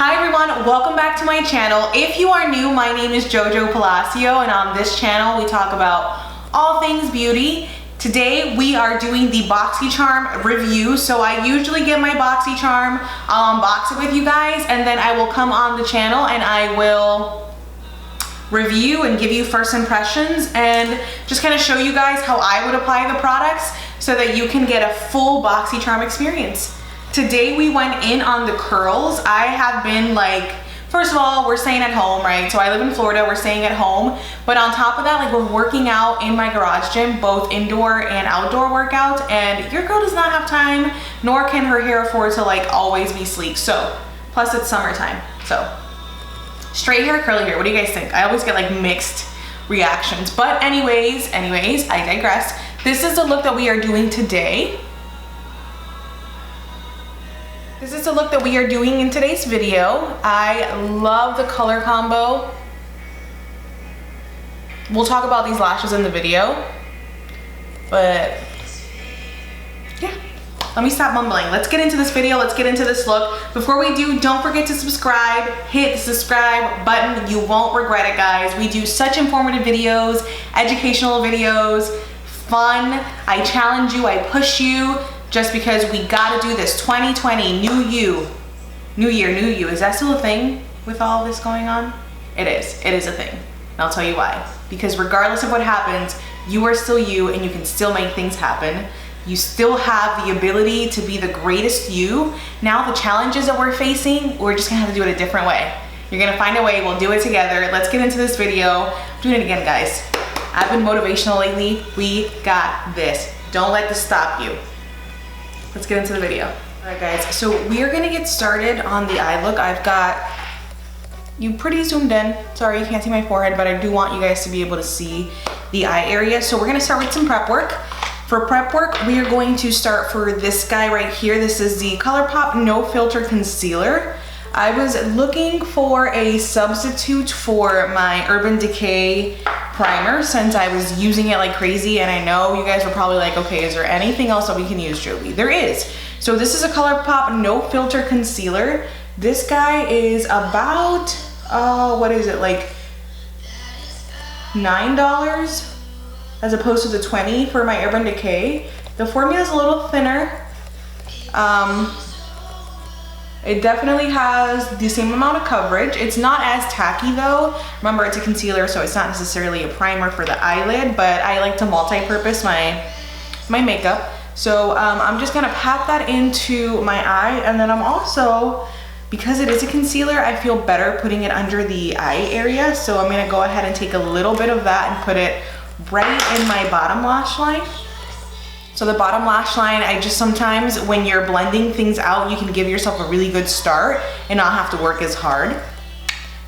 Hi everyone, welcome back to my channel. If you are new, my name is Jojo Palacio, and on this channel we talk about all things beauty. Today we are doing the Boxy Charm review. So I usually get my Boxy Charm, I'll unbox it with you guys, and then I will come on the channel and I will review and give you first impressions and just kind of show you guys how I would apply the products so that you can get a full Boxy Charm experience. Today we went in on the curls. I have been like, first of all, we're staying at home, right? So I live in Florida, we're staying at home. But on top of that, like, we're working out in my garage gym, both indoor and outdoor workouts, and your girl does not have time, nor can her hair afford to like always be sleek. So, plus it's summertime. So, straight hair, curly hair, what do you guys think? I always get like mixed reactions. But anyways, I digress. This is the look that we are doing today. This is the look that we are doing in today's video. I love the color combo. We'll talk about these lashes in the video, but yeah, let me stop mumbling. Let's get into this video, let's get into this look. Before we do, don't forget to subscribe, hit the subscribe button. You won't regret it, guys. We do such informative videos, educational videos, fun. I challenge you, I push you. Just because we gotta do this. 2020, new you. New year, new you. Is that still a thing with all this going on? It is a thing. And I'll tell you why. Because regardless of what happens, you are still you and you can still make things happen. You still have the ability to be the greatest you. Now the challenges that we're facing, we're just gonna have to do it a different way. You're gonna find a way, we'll do it together. Let's get into this video. I'm doing it again, guys. I've been motivational lately. We got this. Don't let this stop you. Let's get into the video. All right, guys, so we are gonna get started on the eye look. I've got you pretty zoomed in. Sorry, you can't see my forehead, but I do want you guys to be able to see the eye area. So we're gonna start with some prep work. For prep work, we are going to start for this guy right here. This is the ColourPop No Filter Concealer. I was looking for a substitute for my Urban Decay primer since I was using it like crazy, and I know you guys were probably like, okay, is there anything else that we can use, Joby? There is. So this is a ColourPop No Filter Concealer. This guy is about, what is it, like $9 as opposed to the $20 for my Urban Decay. The formula is a little thinner. It definitely has the same amount of coverage. It's not as tacky though. Remember, it's a concealer, so it's not necessarily a primer for the eyelid, but I like to multi-purpose my makeup. So I'm just gonna pat that into my eye, and then I'm also, because it is a concealer, I feel better putting it under the eye area. So I'm gonna go ahead and take a little bit of that and put it right in my bottom lash line. So the bottom lash line, I just sometimes, when you're blending things out, you can give yourself a really good start and not have to work as hard.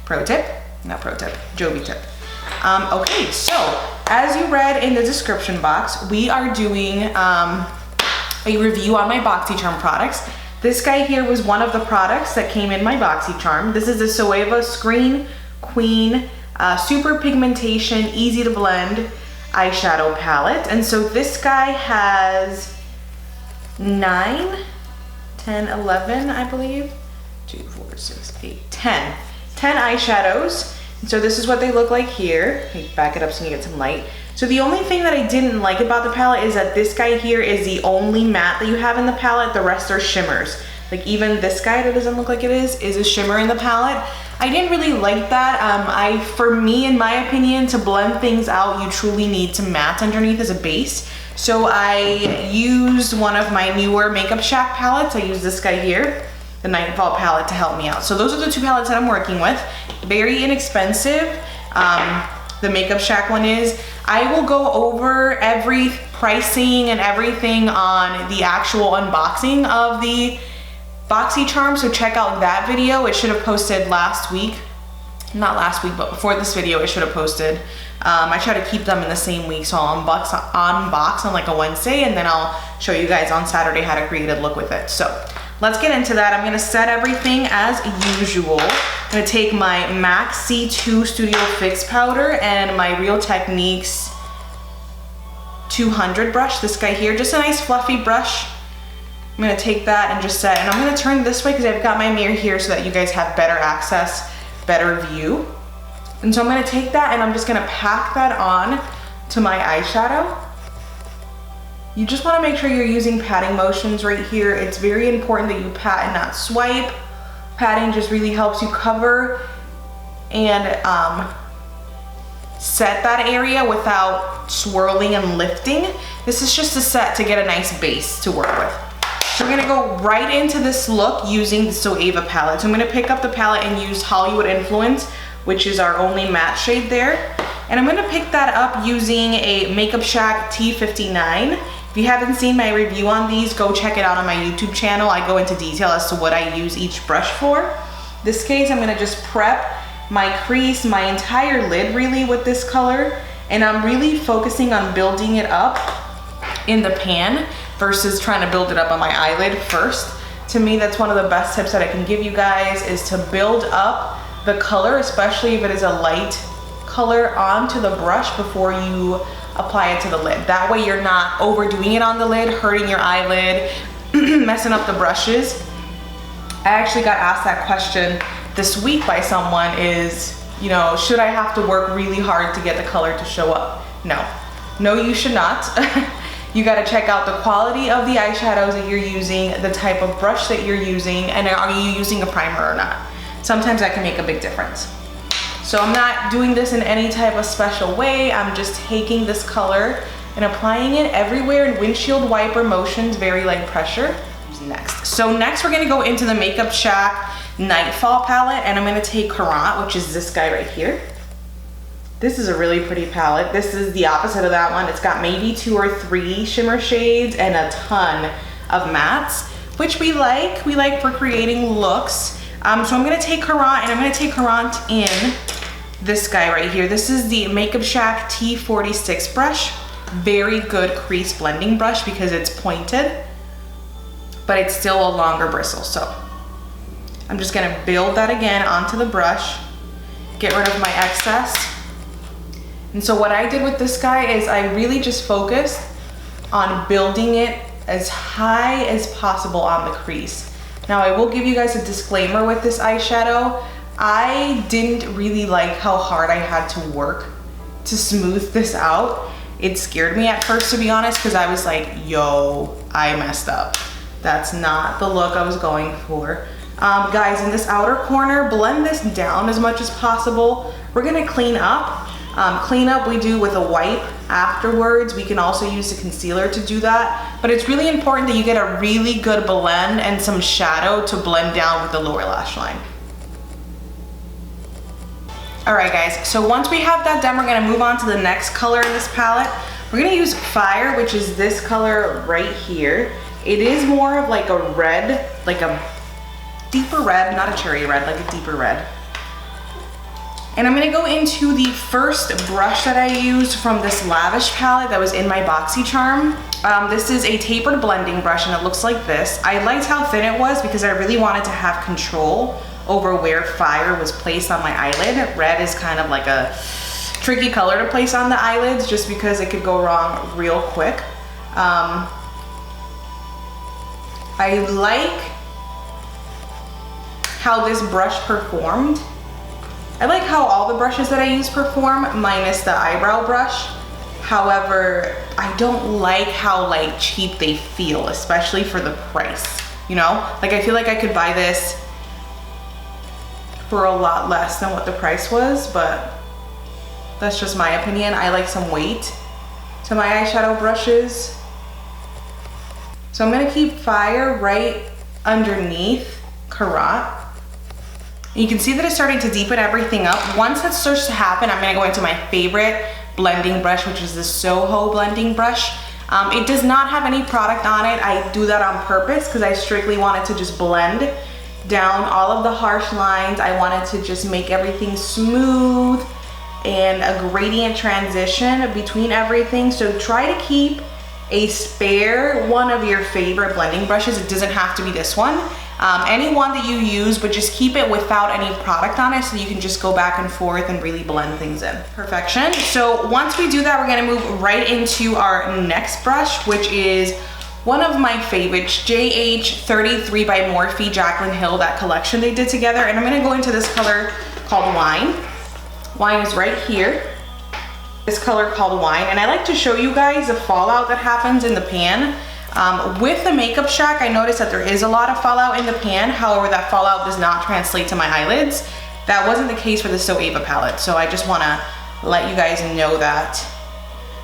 Pro tip, not pro tip, Joby tip. Okay, so as you read in the description box, we are doing a review on my Boxy Charm products. This guy here was one of the products that came in my Boxy Charm. This is the Zoeva Screen Queen Super Pigmentation, Easy to Blend eyeshadow palette. And so this guy has 9, 10, 11, I believe. 2, 4, 6, 8, 10 eyeshadows. And so this is what they look like here. Let me back it up so you can get some light. So the only thing that I didn't like about the palette is that this guy here is the only matte that you have in the palette. The rest are shimmers. Like even this guy that doesn't look like it is a shimmer in the palette. I didn't really like that. For me, in my opinion, to blend things out, you truly need some matte underneath as a base. So I used one of my newer Makeup Shack palettes. I used this guy here, the Nightfall palette, to help me out. So those are the two palettes that I'm working with. Very inexpensive. The Makeup Shack one is. I will go over every pricing and everything on the actual unboxing of the Boxy Charm, so check out that video. It should have posted last week. Not last week, but before this video it should have posted. I try to keep them in the same week, so I'll unbox on like a Wednesday, and then I'll show you guys on Saturday how to create a look with it. So let's get into that. I'm gonna set everything as usual. I'm gonna take my MAC C2 Studio Fix powder and my Real Techniques 200 brush, this guy here, just a nice fluffy brush. I'm gonna take that and just set, and I'm gonna turn this way because I've got my mirror here so that you guys have better access, better view. And so I'm gonna take that and I'm just gonna pack that on to my eyeshadow. You just wanna make sure you're using patting motions right here. It's very important that you pat and not swipe. Patting just really helps you cover and set that area without swirling and lifting. This is just a set to get a nice base to work with. So we're gonna go right into this look using the Zoeva palette. So I'm gonna pick up the palette and use Hollywood Influence, which is our only matte shade there. And I'm gonna pick that up using a Makeup Shack T59. If you haven't seen my review on these, go check it out on my YouTube channel. I go into detail as to what I use each brush for. This case, I'm gonna just prep my crease, my entire lid really with this color. And I'm really focusing on building it up in the pan versus trying to build it up on my eyelid first. To me, that's one of the best tips that I can give you guys, is to build up the color, especially if it is a light color, onto the brush before you apply it to the lid. That way you're not overdoing it on the lid, hurting your eyelid, messing up the brushes. I actually got asked that question this week by someone, is, you know, should I have to work really hard to get the color to show up? No, you should not. You gotta check out the quality of the eyeshadows that you're using, the type of brush that you're using, and are you using a primer or not? Sometimes that can make a big difference. So I'm not doing this in any type of special way. I'm just taking this color and applying it everywhere in windshield wiper motions, very light pressure. Next. So next we're gonna go into the Makeup Shack Nightfall palette, and I'm gonna take Courant, which is this guy right here. This is a really pretty palette. This is the opposite of that one. It's got maybe 2 or 3 shimmer shades and a ton of mattes, which we like. We like for creating looks. So I'm gonna take Courant, and I'm gonna take Courant in this guy right here. This is the Makeup Shack T46 brush. Very good crease blending brush because it's pointed, but it's still a longer bristle. So I'm just gonna build that again onto the brush, get rid of my excess. And so what I did with this guy is I really just focused on building it as high as possible on the crease. Now I will give you guys a disclaimer with this eyeshadow. I didn't really like how hard I had to work to smooth this out. It scared me at first, to be honest, because I was like, yo, I messed up. That's not the look I was going for. Guys, in this outer corner, blend this down as much as possible. We're gonna clean up. Clean up we do with a wipe afterwards. We can also use the concealer to do that, but it's really important that you get a really good blend and some shadow to blend down with the lower lash line. All right guys, so once we have that done, we're gonna move on to the next color in this palette. We're gonna use Fire, which is this color right here. It is more of like a red, like a deeper red, not a cherry red, like a deeper red. And I'm gonna go into the first brush that I used from this Lavish palette that was in my Boxy Charm. This is a tapered blending brush, and it looks like this. I liked how thin it was because I really wanted to have control over where Fire was placed on my eyelid. Red is kind of like a tricky color to place on the eyelids just because it could go wrong real quick. I like how this brush performed. I like how all the brushes that I use perform, minus the eyebrow brush. However, I don't like how like cheap they feel, especially for the price, you know? Like I feel like I could buy this for a lot less than what the price was, but that's just my opinion. I like some weight to my eyeshadow brushes. So I'm gonna keep Fire right underneath Courant. You can see that it's starting to deepen everything up. Once that starts to happen, I'm gonna go into my favorite blending brush, which is the Soho blending brush. It does not have any product on it. I do that on purpose because I strictly wanted to just blend down all of the harsh lines. I wanted to just make everything smooth and a gradient transition between everything. So try to keep a spare one of your favorite blending brushes. It doesn't have to be this one. Any one that you use, but just keep it without any product on it so you can just go back and forth and really blend things in. Perfection. So once we do that, we're gonna move right into our next brush, which is one of my favorites, JH33 by Morphe, Jaclyn Hill, that collection they did together. And I'm gonna go into this color called Wine. Wine is right here. This color called Wine. And I like to show you guys the fallout that happens in the pan. With the Makeup Shack, I noticed that there is a lot of fallout in the pan. However, that fallout does not translate to my eyelids. That wasn't the case for the Zoeva palette. So I just wanna let you guys know that.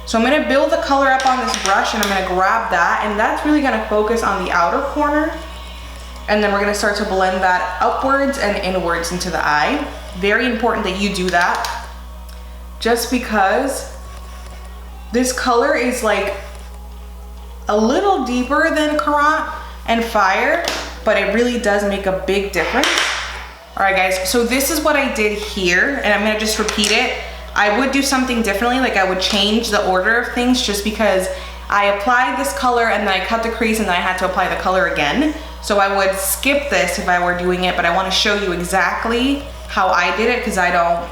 So I'm gonna build the color up on this brush and I'm gonna grab that, and that's really gonna focus on the outer corner. And then we're gonna start to blend that upwards and inwards into the eye. Very important that you do that, just because this color is like a little deeper than Currant and Fire, but it really does make a big difference. All right guys, so this is what I did here, and I'm gonna just repeat it. I would do something differently, like I would change the order of things just because I applied this color and then I cut the crease and then I had to apply the color again. So I would skip this if I were doing it, but I want to show you exactly how I did it because I don't,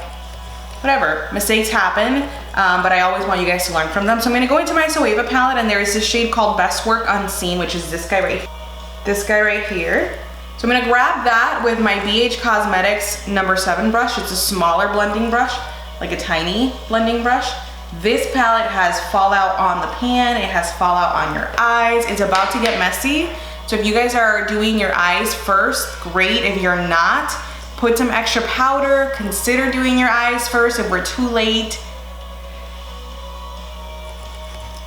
whatever, mistakes happen, but I always want you guys to learn from them. So I'm going to go into my Zoeva palette, and there is this shade called Best Work Unseen, which is this guy right here. So I'm going to grab that with my BH Cosmetics number 7 brush. It's a smaller blending brush, like a tiny blending brush. This palette has fallout on the pan, it has fallout on your eyes. It's about to get messy. So if you guys are doing your eyes first, great. If you're not, put some extra powder. Consider doing your eyes first. If we're too late,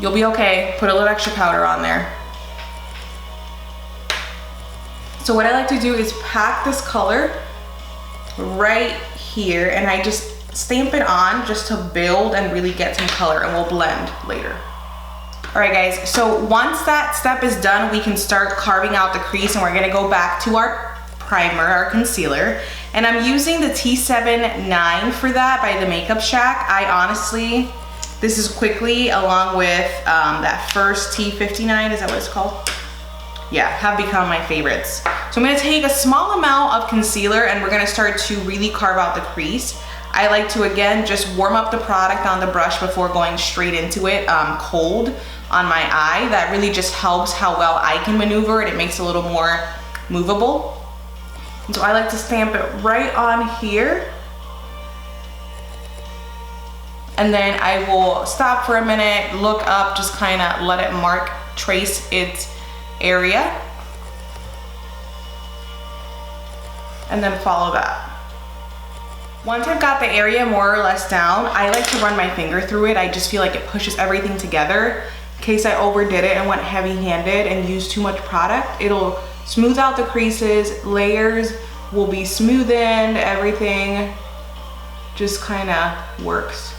you'll be okay. Put a little extra powder on there. So what I like to do is pack this color right here, and I just stamp it on just to build and really get some color, and we'll blend later. All right guys, so once that step is done, we can start carving out the crease, and we're gonna go back to our primer, our concealer, and I'm using the T79 for that by the Makeup Shack. I honestly, this is quickly along with that first T59, is that what it's called? Yeah, have become my favorites. So I'm gonna take a small amount of concealer and we're gonna start to really carve out the crease. I like to, again, just warm up the product on the brush before going straight into it cold on my eye. That really just helps how well I can maneuver it. It makes it a little more movable. And so I like to stamp it right on here. And then I will stop for a minute, look up, just kind of let it trace its area. And then follow that. Once I've got the area more or less down, I like to run my finger through it. I just feel like it pushes everything together. In case I overdid it and went heavy-handed and used too much product, it'll smooth out the creases, layers will be smoothened, everything just kind of works.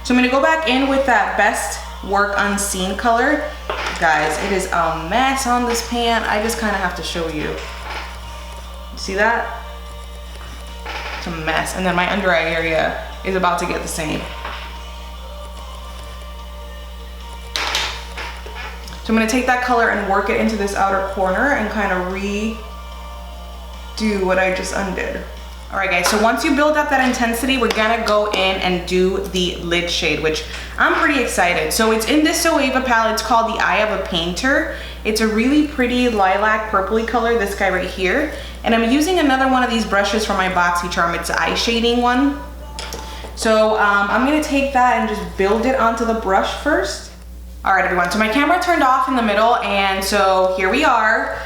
So I'm gonna go back in with that Best Work Unseen color. Guys, it is a mess on this pan. I just kind of have to show you. You see that? It's a mess. And then my under eye area is about to get the same. So I'm gonna take that color and work it into this outer corner and kind of redo what I just undid. All right guys, so once you build up that intensity, we're gonna go in and do the lid shade, which I'm pretty excited. So it's in this Zoeva palette, it's called the Eye of a Painter. It's a really pretty lilac purpley color, this guy right here. And I'm using another one of these brushes from my Boxy Charm. It's the eye shading one. So I'm gonna take that and just build it onto the brush first. All right everyone, so my camera turned off in the middle, and so here we are.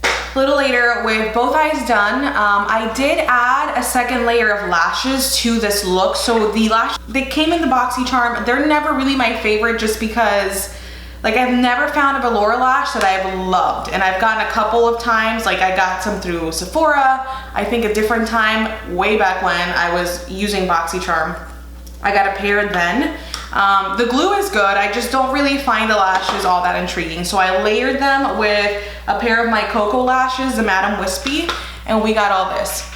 A little later with both eyes done. I did add a second layer of lashes to this look. So the lashes, they came in the Boxy Charm. They're never really my favorite just because, like, I've never found a velour lash that I've loved. And I've gotten a couple of times, like I got some through Sephora, I think a different time, way back when I was using Boxy Charm. I got a pair then. The glue is good, I just don't really find the lashes all that intriguing. So I layered them with a pair of my Cocoa lashes, the Madame Wispy, and we got all this.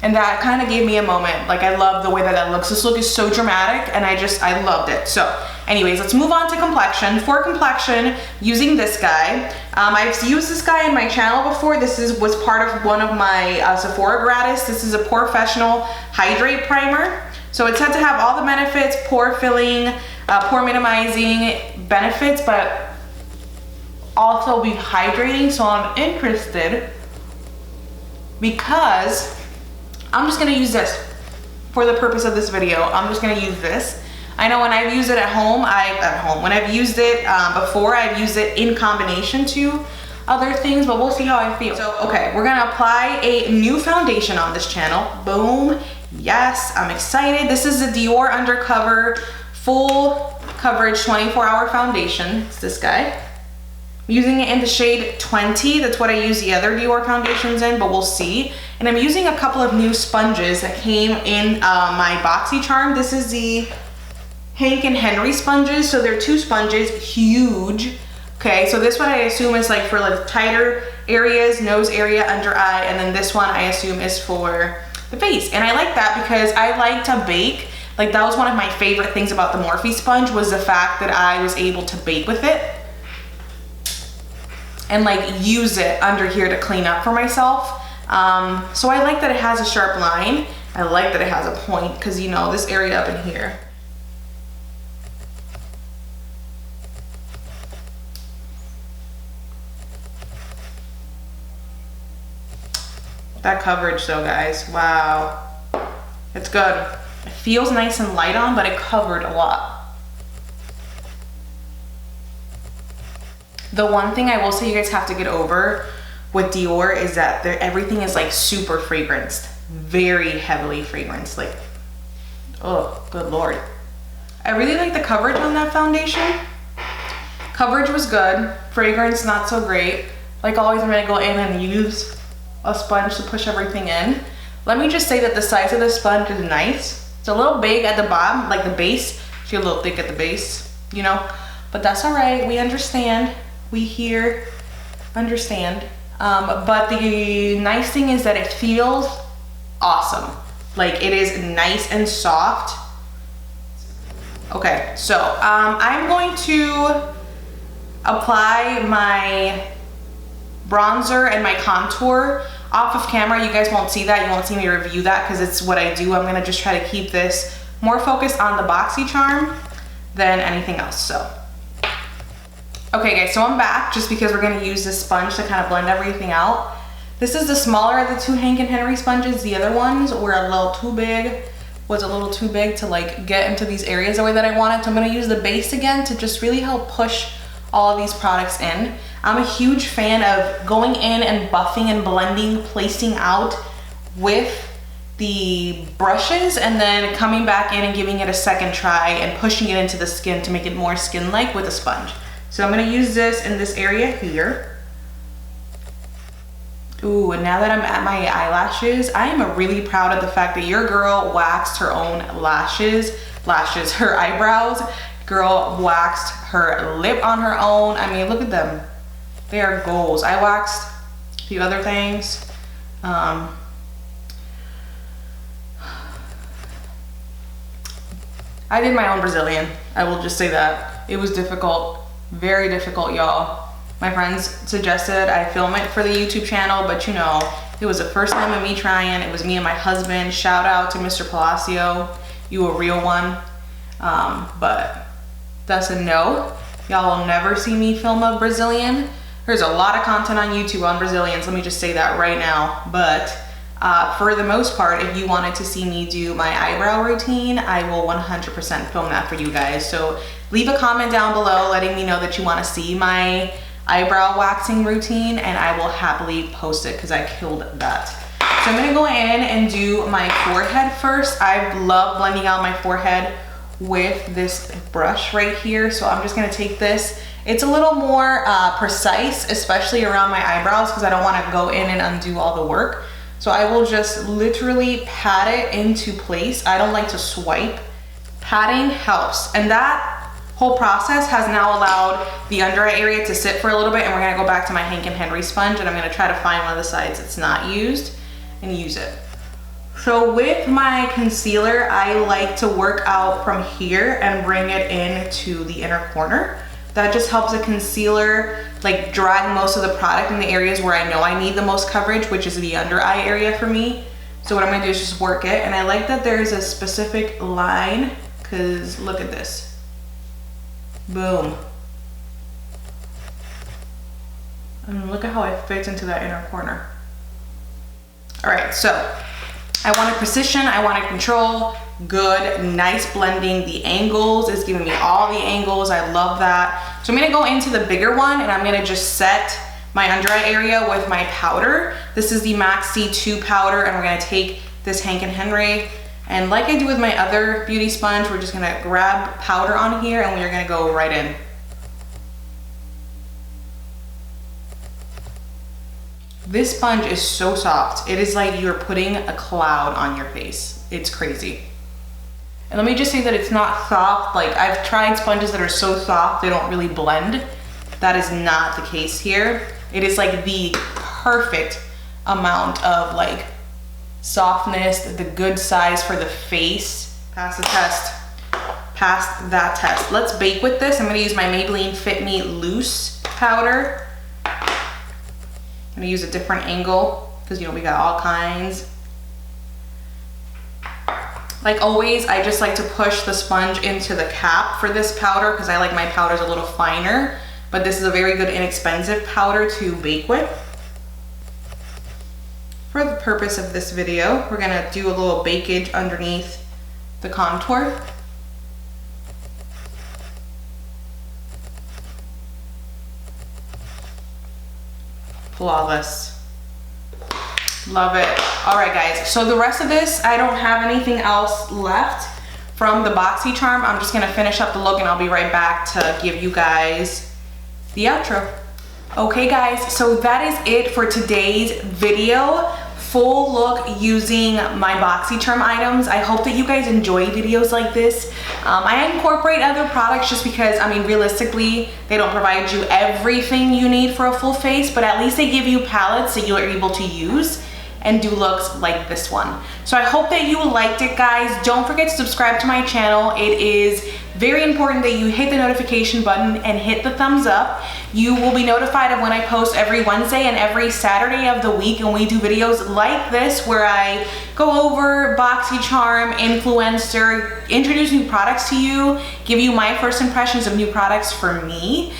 And that kind of gave me a moment. Like, I love the way that that looks. This look is so dramatic, and I loved it. So anyways, let's move on to complexion. For complexion, using this guy. I've used this guy in my channel before. This was part of one of my Sephora gratis. This is a Professional Hydrate Primer. So it's said to have all the benefits, pore filling, pore minimizing benefits, but also be hydrating. So I'm interested because I'm just gonna use this for the purpose of this video. I'm just gonna use this. I know when I've used it at home, when I've used it before, I've used it in combination to other things, but we'll see how I feel. So, okay, we're gonna apply a new foundation on this channel. Boom, yes, I'm excited. This is the Doir Undercover Full Coverage 24-Hour Foundation. It's this guy. I'm using it in the shade 20. That's what I use the other Doir foundations in, but we'll see. And I'm using a couple of new sponges that came in my Boxy Charm. This is the Hank and Henry sponges. So they're 2 sponges, huge. Okay, so this one I assume is like for like tighter areas, nose area, under eye, and then this one I assume is for the face. And I like that because I like to bake. Like that was one of my favorite things about the Morphe sponge, was the fact that I was able to bake with it and like use it under here to clean up for myself. So I like that it has a sharp line. I like that it has a point because, you know, this area up in here. That coverage though, guys, wow. It's good. It feels nice and light on, but it covered a lot. The one thing I will say you guys have to get over with Doir is that everything is like super fragranced, very heavily fragranced. Like, oh, good Lord. I really like the coverage on that foundation. Coverage was good, fragrance not so great. Like always, I'm gonna go in and use a sponge to push everything in. Let me just say that the size of the sponge is nice. It's a little big at the bottom, like the base. She's a little thick at the base, you know, but that's all right. We understand. We here understand. But the nice thing is that it feels awesome. Like it is nice and soft. Okay, so I'm going to apply my bronzer and my contour off of camera. You guys won't see that. You won't see me review that because it's what I do. I'm gonna just try to keep this more focused on the Boxy Charm than anything else. So, okay guys, so I'm back just because we're gonna use this sponge to kind of blend everything out. This is the smaller of the 2 Hank and Henry sponges. The other ones were a little too big, to like get into these areas the way that I wanted. So I'm gonna use the base again to just really help push all of these products in. I'm a huge fan of going in and buffing and blending, placing out with the brushes and then coming back in and giving it a second try and pushing it into the skin to make it more skin-like with a sponge. So I'm gonna use this in this area here. Ooh, and now that I'm at my eyelashes, I am really proud of the fact that your girl waxed her own her eyebrows. Girl waxed her lip on her own. I mean, look at them. They are goals. I waxed a few other things. I did my own Brazilian. I will just say that. It was difficult, very difficult, y'all. My friends suggested I film it for the YouTube channel, but you know, it was the first time of me trying. It was me and my husband. Shout out to Mr. Palacio. You a real one. But that's a no. Y'all will never see me film a Brazilian. There's a lot of content on YouTube on Brazilians, let me just say that right now. But for the most part, if you wanted to see me do my eyebrow routine, I will 100% film that for you guys. So leave a comment down below letting me know that you want to see my eyebrow waxing routine, and I will happily post it because I killed that. So I'm gonna go in and do my forehead first. I love blending out my forehead with this brush right here. So I'm just gonna take this. It's a little more precise, especially around my eyebrows, because I don't want to go in and undo all the work. So I will just literally pat it into place. I don't like to swipe. Patting helps, and that whole process has now allowed the under eye area to sit for a little bit, and we're gonna go back to my Hank and Henry sponge, and I'm gonna try to find one of the sides that's not used and use it. So with my concealer, I like to work out from here and bring it into the inner corner. That just helps the concealer like drag most of the product in the areas where I know I need the most coverage, which is the under eye area for me. So what I'm gonna do is just work it, and I like that there's a specific line, because look at this. Boom. And look at how it fits into that inner corner. All right, so I wanted precision, I wanted control, good, nice blending. The angles is giving me all the angles. I love that. So I'm gonna go into the bigger one and I'm gonna just set my under eye area with my powder. This is the MAC C2 powder, and we're gonna take this Hank & Henry, and like I do with my other beauty sponge, we're just gonna grab powder on here and we're gonna go right in. This sponge is so soft. It is like you're putting a cloud on your face. It's crazy. And let me just say that it's not soft. Like, I've tried sponges that are so soft they don't really blend. That is not the case here. It is like the perfect amount of like softness, the good size for the face. Pass the test, pass that test. Let's bake with this. I'm gonna use my Maybelline Fit Me Loose powder. I'm gonna use a different angle because, you know, we got all kinds. Like always, I just like to push the sponge into the cap for this powder because I like my powders a little finer, but this is a very good inexpensive powder to bake with. For the purpose of this video, we're gonna do a little bakeage underneath the contour. Flawless. Love it. All right, guys, so the rest of this, I don't have anything else left from the Boxy Charm. I'm just gonna finish up the look and I'll be right back to give you guys the outro. Okay, guys, so that is it for today's video. Full look using my Boxy Charm items. I hope that you guys enjoy videos like this. I incorporate other products just because, I mean, realistically, they don't provide you everything you need for a full face, but at least they give you palettes that you are able to use and do looks like this one. So I hope that you liked it, guys. Don't forget to subscribe to my channel. It is very important that you hit the notification button and hit the thumbs up. You will be notified of when I post every Wednesday and every Saturday of the week, and we do videos like this where I go over Boxy Charm, influencer, introduce new products to you, give you my first impressions of new products for me.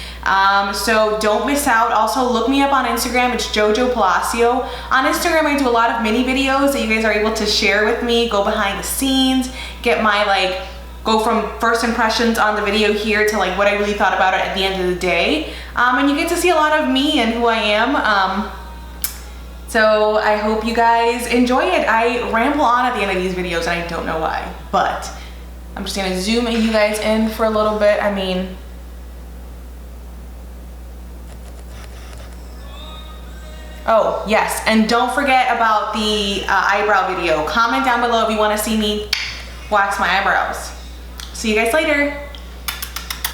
So don't miss out. Also, look me up on Instagram. It's Jojo Palacio. On Instagram, I do a lot of mini videos that you guys are able to share with me, go behind the scenes, get my go from first impressions on the video here to like what I really thought about it at the end of the day. And you get to see a lot of me and who I am. So I hope you guys enjoy it. I ramble on at the end of these videos and I don't know why, but I'm just gonna zoom you guys in for a little bit. I mean, oh yes, and don't forget about the eyebrow video. Comment down below if you want to see me wax my eyebrows. See you guys later.